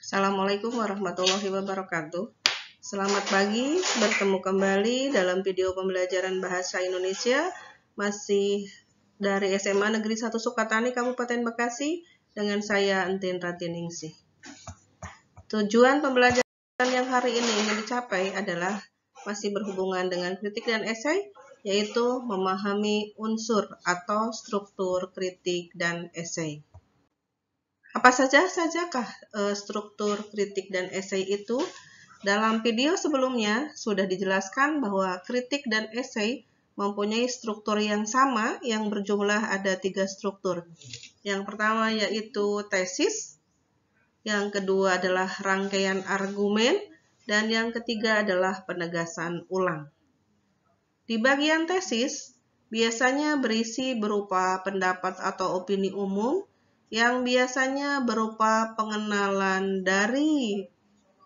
Assalamualaikum warahmatullahi wabarakatuh. Selamat pagi, bertemu kembali dalam video pembelajaran Bahasa Indonesia masih dari SMA Negeri 1 Sukatani, Kabupaten Bekasi, dengan saya Entin Ratiningsih. Tujuan pembelajaran yang hari ini ingin dicapai adalah masih berhubungan dengan kritik dan esai, yaitu memahami unsur atau struktur kritik dan esai. Apa sajakah struktur kritik dan esai itu? Dalam video sebelumnya sudah dijelaskan bahwa kritik dan esai mempunyai struktur yang sama yang berjumlah ada 3 struktur. Yang pertama yaitu tesis, yang kedua adalah rangkaian argumen, dan yang ketiga adalah penegasan ulang. Di bagian tesis biasanya berisi berupa pendapat atau opini umum, yang biasanya berupa pengenalan dari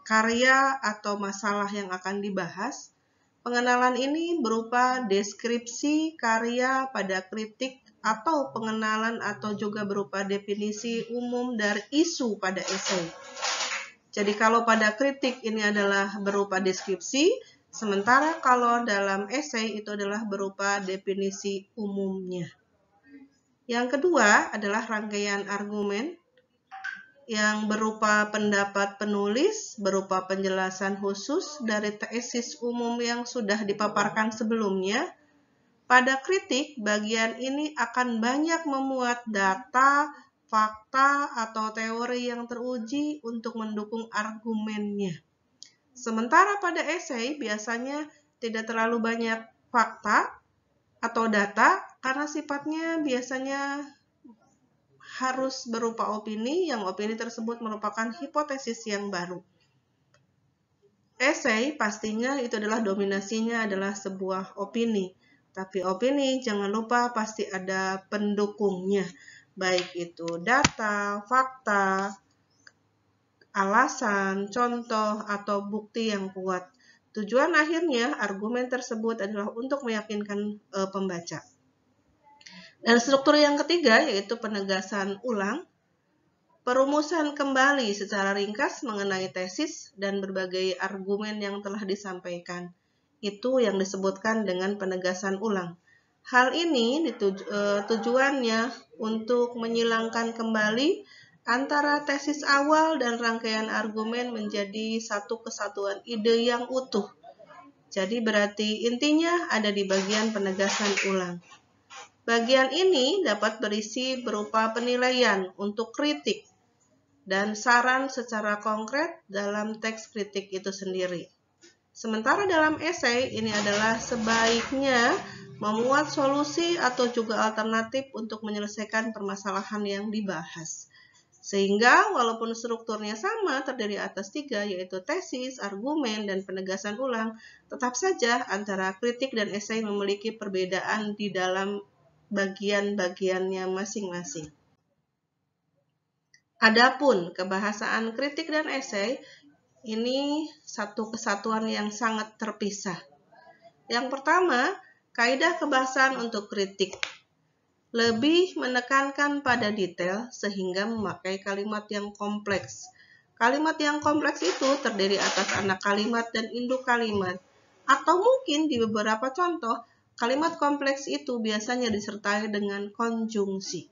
karya atau masalah yang akan dibahas. Pengenalan ini berupa deskripsi karya pada kritik atau pengenalan atau juga berupa definisi umum dari isu pada esai. Jadi kalau pada kritik ini adalah berupa deskripsi, sementara kalau dalam esai itu adalah berupa definisi umumnya. Yang kedua adalah rangkaian argumen yang berupa pendapat penulis, berupa penjelasan khusus dari tesis umum yang sudah dipaparkan sebelumnya. Pada kritik, bagian ini akan banyak memuat data, fakta, atau teori yang teruji untuk mendukung argumennya. Sementara pada esai biasanya tidak terlalu banyak fakta atau data karena sifatnya biasanya harus berupa opini, yang opini tersebut merupakan hipotesis yang baru. Esai pastinya itu adalah dominasinya adalah sebuah opini, tapi opini jangan lupa pasti ada pendukungnya, baik itu data, fakta, alasan, contoh, atau bukti yang kuat. Tujuan akhirnya argumen tersebut adalah untuk meyakinkan pembaca. Dan struktur yang ketiga yaitu penegasan ulang, perumusan kembali secara ringkas mengenai tesis dan berbagai argumen yang telah disampaikan. Itu yang disebutkan dengan penegasan ulang. Hal ini tujuannya untuk menyilangkan kembali antara tesis awal dan rangkaian argumen menjadi satu kesatuan ide yang utuh. Jadi berarti intinya ada di bagian penegasan ulang. Bagian ini dapat berisi berupa penilaian untuk kritik dan saran secara konkret dalam teks kritik itu sendiri. Sementara dalam esai ini adalah sebaiknya memuat solusi atau juga alternatif untuk menyelesaikan permasalahan yang dibahas. Sehingga walaupun strukturnya sama terdiri atas 3 yaitu tesis, argumen, dan penegasan ulang, tetap saja antara kritik dan esai memiliki perbedaan di dalam bagian-bagiannya masing-masing. Adapun kebahasaan kritik dan esai ini satu kesatuan yang sangat terpisah. Yang pertama, kaidah kebahasaan untuk kritik lebih menekankan pada detail sehingga memakai kalimat yang kompleks. Kalimat yang kompleks itu terdiri atas anak kalimat dan induk kalimat. Atau mungkin di beberapa contoh, kalimat kompleks itu biasanya disertai dengan konjungsi.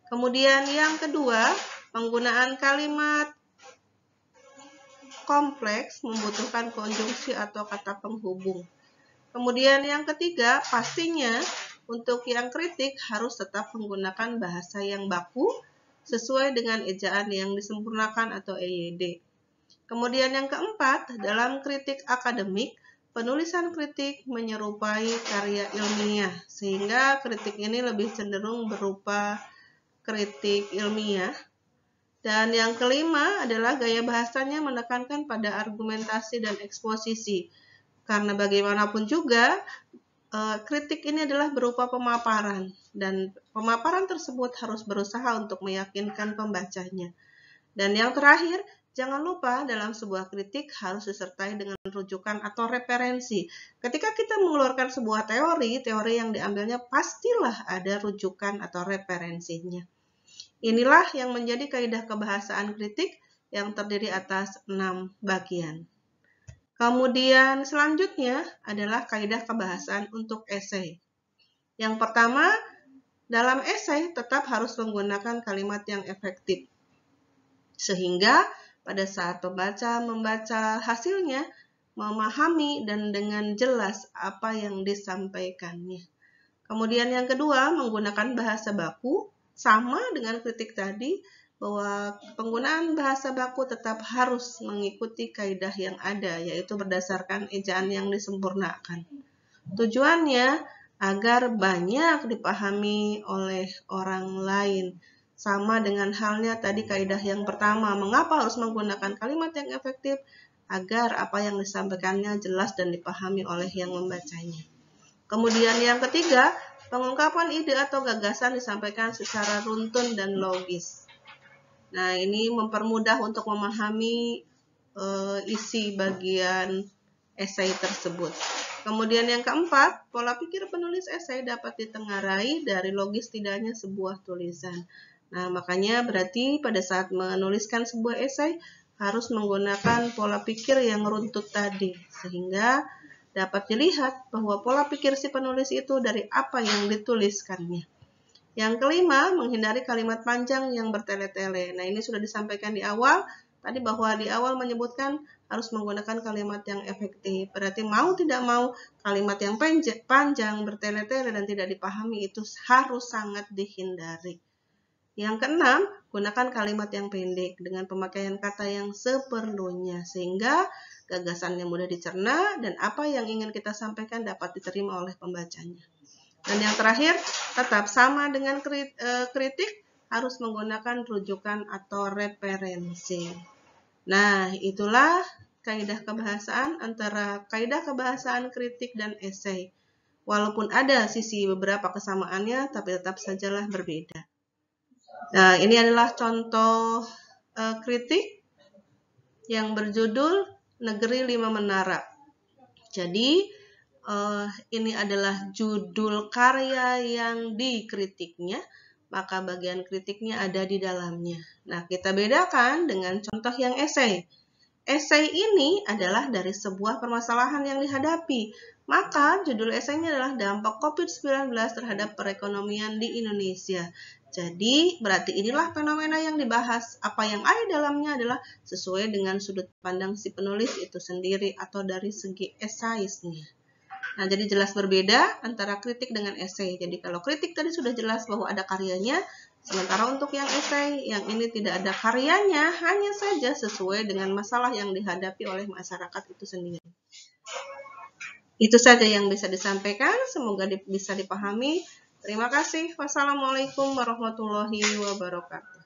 Kemudian yang kedua, penggunaan kalimat kompleks membutuhkan konjungsi atau kata penghubung. Kemudian yang ketiga, pastinya untuk yang kritik harus tetap menggunakan bahasa yang baku sesuai dengan ejaan yang disempurnakan atau EYD. Kemudian yang keempat, dalam kritik akademik, penulisan kritik menyerupai karya ilmiah, sehingga kritik ini lebih cenderung berupa kritik ilmiah. Dan yang kelima adalah gaya bahasanya menekankan pada argumentasi dan eksposisi. Karena bagaimanapun juga, kritik ini adalah berupa pemaparan, dan pemaparan tersebut harus berusaha untuk meyakinkan pembacanya. Dan yang terakhir, jangan lupa dalam sebuah kritik harus disertai dengan rujukan atau referensi. Ketika kita mengeluarkan sebuah teori yang diambilnya pastilah ada rujukan atau referensinya. Inilah yang menjadi kaidah kebahasaan kritik yang terdiri atas 6 bagian. Kemudian selanjutnya adalah kaidah kebahasan untuk esai. Yang pertama, dalam esai tetap harus menggunakan kalimat yang efektif. Sehingga pada saat pembaca membaca hasilnya, memahami dan dengan jelas apa yang disampaikannya. Kemudian yang kedua, menggunakan bahasa baku, sama dengan kritik tadi, bahwa penggunaan bahasa baku tetap harus mengikuti kaidah yang ada, yaitu berdasarkan ejaan yang disempurnakan. Tujuannya agar banyak dipahami oleh orang lain. Sama dengan halnya tadi kaidah yang pertama, mengapa harus menggunakan kalimat yang efektif? Agar apa yang disampaikannya jelas dan dipahami oleh yang membacanya. Kemudian yang ketiga, pengungkapan ide atau gagasan disampaikan secara runtun dan logis. Nah, ini mempermudah untuk memahami isi bagian esai tersebut. Kemudian yang keempat, pola pikir penulis esai dapat ditengarai dari logis tidaknya sebuah tulisan. Nah, makanya berarti pada saat menuliskan sebuah esai harus menggunakan pola pikir yang runtut tadi, sehingga dapat dilihat bahwa pola pikir si penulis itu dari apa yang dituliskannya. Yang kelima, menghindari kalimat panjang yang bertele-tele. Nah, ini sudah disampaikan di awal, tadi bahwa di awal menyebutkan harus menggunakan kalimat yang efektif. Berarti mau tidak mau, kalimat yang panjang, bertele-tele, dan tidak dipahami itu harus sangat dihindari. Yang keenam, gunakan kalimat yang pendek dengan pemakaian kata yang seperlunya, sehingga gagasannya mudah dicerna dan apa yang ingin kita sampaikan dapat diterima oleh pembacanya. Dan yang terakhir, tetap sama dengan kritik, harus menggunakan rujukan atau referensi. Nah, itulah kaidah kebahasaan antara kaidah kebahasaan kritik dan esai. Walaupun ada sisi beberapa kesamaannya, tapi tetap sajalah berbeda. Nah, ini adalah contoh kritik yang berjudul Negeri Lima Menara. Jadi, ini adalah judul karya yang dikritiknya, maka bagian kritiknya ada di dalamnya. Nah, kita bedakan dengan contoh yang esai. Esai ini adalah dari sebuah permasalahan yang dihadapi, maka judul esainya adalah dampak COVID-19 terhadap perekonomian di Indonesia. Jadi, berarti inilah fenomena yang dibahas. Apa yang ada dalamnya adalah sesuai dengan sudut pandang si penulis itu sendiri atau dari segi esaisnya. Nah, jadi jelas berbeda antara kritik dengan esai. Jadi kalau kritik tadi sudah jelas bahwa ada karyanya, sementara untuk yang esai, yang ini tidak ada karyanya, hanya saja sesuai dengan masalah yang dihadapi oleh masyarakat itu sendiri. Itu saja yang bisa disampaikan, semoga bisa dipahami. Terima kasih. Wassalamualaikum warahmatullahi wabarakatuh.